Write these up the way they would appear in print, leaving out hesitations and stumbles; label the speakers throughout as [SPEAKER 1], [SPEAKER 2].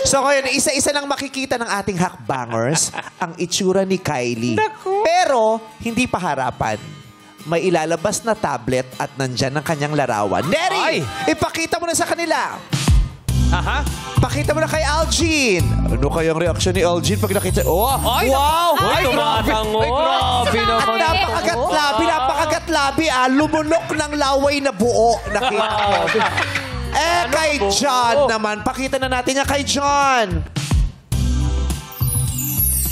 [SPEAKER 1] So ngayon, isa-isa lang makikita ng ating hakbangers ang itsura ni Kylie. Pero, hindi pa harapan. May ilalabas na tablet at nandyan ang kanyang larawan. Neri, ipakita mo na sa kanila.
[SPEAKER 2] Aha.
[SPEAKER 1] Pakita mo na kay Algene. Ano kayang reaksyon ni Algene pag nakita? Oh,
[SPEAKER 2] Ay,
[SPEAKER 1] wow!
[SPEAKER 2] Ay, tumatango. Ay, grabe
[SPEAKER 1] At
[SPEAKER 2] naman.
[SPEAKER 1] napakagat-labi, lumunok ng laway na buo. Nakita ko. Kay John naman. Pakita na natin nga kay John.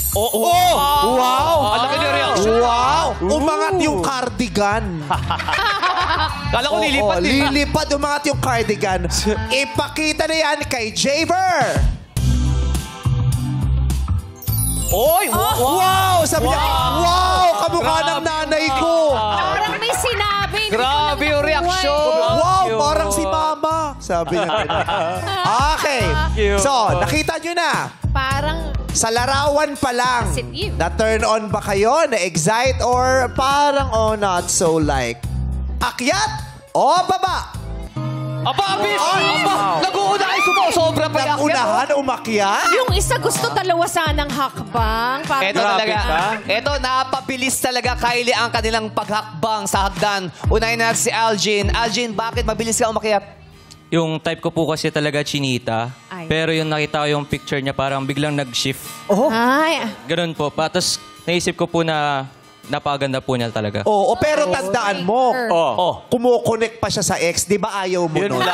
[SPEAKER 1] Wow!
[SPEAKER 2] Ang laki ng reaction.
[SPEAKER 1] Wow! Umangat yung cardigan.
[SPEAKER 2] Kala ko lilipat eh.
[SPEAKER 1] Lilipad, umangat yung cardigan. Ipakita na yan kay Javer.
[SPEAKER 2] Oy!
[SPEAKER 1] Wow! Sabi niya, wow! Kamukha ng nanay ko.
[SPEAKER 3] Parang may sinabi.
[SPEAKER 2] Grabe yung reaksyon.
[SPEAKER 1] Wow! Parang si Mama. Sabi niya. Okay. So, nakita nyo na.
[SPEAKER 3] Parang
[SPEAKER 1] Sa larawan pa lang,
[SPEAKER 3] Positive.
[SPEAKER 1] na-turn on ba kayo? Na-excite? Or parang, not so like? Akyat o baba?
[SPEAKER 2] Aba, abis! Aba! Nag-uuna kayo sobra pa yung
[SPEAKER 1] Unahan, umakyat?
[SPEAKER 3] yung isa gusto dalawa sanang hakbang. Parang
[SPEAKER 2] Eto talaga. Eto, napabilis talaga, Kylie, ang kanilang paghakbang sa hagdan. Unahin natin si Algene. Algene, bakit mabilis ka umakyat?
[SPEAKER 4] Yung type ko po kasi talaga chinita.
[SPEAKER 3] Ay.
[SPEAKER 4] Pero yung nakita ko yung picture niya parang biglang nag-shift.
[SPEAKER 3] Ay,
[SPEAKER 4] Ganun po. Tapos naisip ko po na napaganda po niya talaga.
[SPEAKER 1] Oo, pero tandaan mo,
[SPEAKER 2] Oh.
[SPEAKER 1] kumukonect pa siya sa ex. Di ba ayaw mo nun?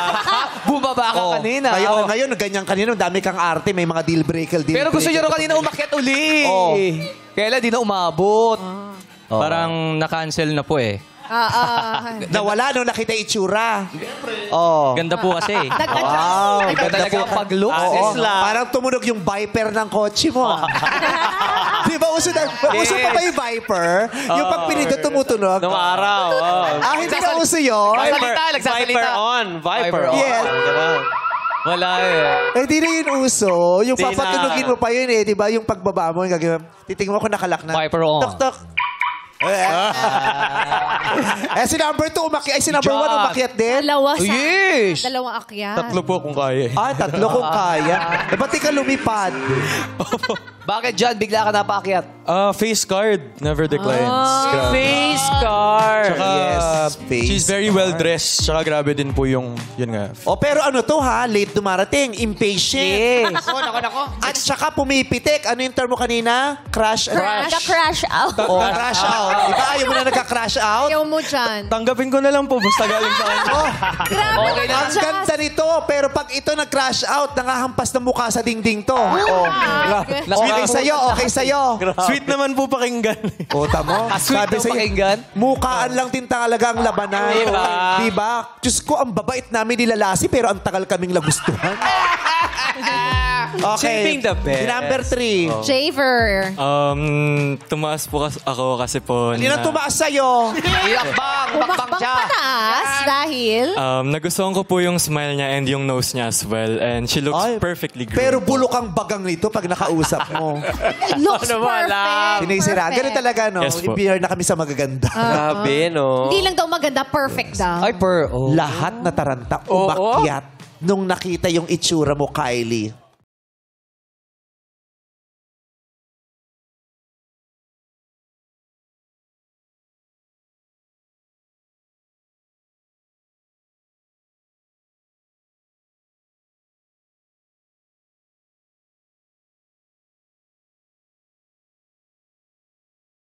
[SPEAKER 2] Bumaba ka kanina.
[SPEAKER 1] Ngayon, ganyan kanina, dami kang arte, may mga deal breaker.
[SPEAKER 2] Pero gusto nyo rin kanina umakyat uli. Kailan di na umabot.
[SPEAKER 4] Parang na-cancel na po eh.
[SPEAKER 1] Nawala nung nakita yung itsura.
[SPEAKER 4] Ganda po kasi.
[SPEAKER 1] Wow,
[SPEAKER 2] Iba talaga ang pag-look.
[SPEAKER 1] Parang tumunog yung Viper ng kotse mo. Di ba uso pa ba yung Viper? Yung pag pinindot tumutunog?
[SPEAKER 5] Nung araw.
[SPEAKER 1] Hindi na uso yun.
[SPEAKER 2] Nagsasalita.
[SPEAKER 5] Viper on. Viper on.
[SPEAKER 1] Yes.
[SPEAKER 2] Wala eh.
[SPEAKER 1] Di na yun uso. Yung
[SPEAKER 5] Di na.
[SPEAKER 1] papatunugin mo pa yun eh. Di ba yung pagbaba mo, yung gagawin. Titingnan mo kung nakalak na.
[SPEAKER 2] Viper on.
[SPEAKER 1] Tok, tok. Si number 2 umakyat. Si number 1 umakyat din.
[SPEAKER 3] dalawa sa...
[SPEAKER 2] Yes!
[SPEAKER 3] Dalawang akyat.
[SPEAKER 5] Tatlo po kung kaya.
[SPEAKER 1] Tatlo kung kaya. Ba't di ka lumipad?
[SPEAKER 2] Bakit John, bigla ka napaakyat?
[SPEAKER 5] Face card. Never declines. Grabe.
[SPEAKER 2] Face card.
[SPEAKER 5] Tsaka,
[SPEAKER 1] face
[SPEAKER 5] she's very well dressed. Tsaka grabe din po yung, yun nga.
[SPEAKER 1] Pero ano to ha? Late dumarating. Impatient.
[SPEAKER 2] Yes. Nako.
[SPEAKER 1] At saka pumipitik. Ano yung term mo kanina? Crash.
[SPEAKER 3] Nagka-crash out.
[SPEAKER 1] Crash out. Diba ayaw mo na nagka-crash out?
[SPEAKER 3] Ayaw mo dyan.
[SPEAKER 5] Tanggapin ko na lang po. Basta galing sa kanya.
[SPEAKER 3] Grabe
[SPEAKER 2] Okay
[SPEAKER 3] naman
[SPEAKER 1] Ang
[SPEAKER 3] siya.
[SPEAKER 1] ganda nito. Pero pag ito nag-crash out, nangahampas ng mukha sa dingding to. Okay sa'yo. Okay sa'yo.
[SPEAKER 5] Sweet naman po pakinggan.
[SPEAKER 1] Tamo.
[SPEAKER 2] Sweet ng pakinggan.
[SPEAKER 1] Mukaan lang din talaga ang labanan. Diba? Diyos ko, ang babait namin nilalasi pero ang tagal kaming lagustuhan. Okay.
[SPEAKER 5] Shaping the best.
[SPEAKER 1] Number 3.
[SPEAKER 3] Javer.
[SPEAKER 4] Tumaas po ako kasi po.
[SPEAKER 1] Hindi na tumaas sa'yo.
[SPEAKER 2] Umakbang
[SPEAKER 3] Umakbang
[SPEAKER 2] siya.
[SPEAKER 3] pataas dahil...
[SPEAKER 4] Nagustuhan ko po yung smile niya and yung nose niya as well. And she looks perfectly groomed.
[SPEAKER 1] Pero bulok ang bagang nito pag nakausap mo.
[SPEAKER 3] Looks perfect.
[SPEAKER 1] Sinisira. Ganun talaga, no?
[SPEAKER 4] Yes po.
[SPEAKER 1] Ibigay na kami sa magaganda.
[SPEAKER 5] Grabe, no?
[SPEAKER 3] Hindi lang daw maganda, perfect daw.
[SPEAKER 2] Ay,
[SPEAKER 1] Lahat na taranta, umakyat nung nakita yung itsura mo, Kylie.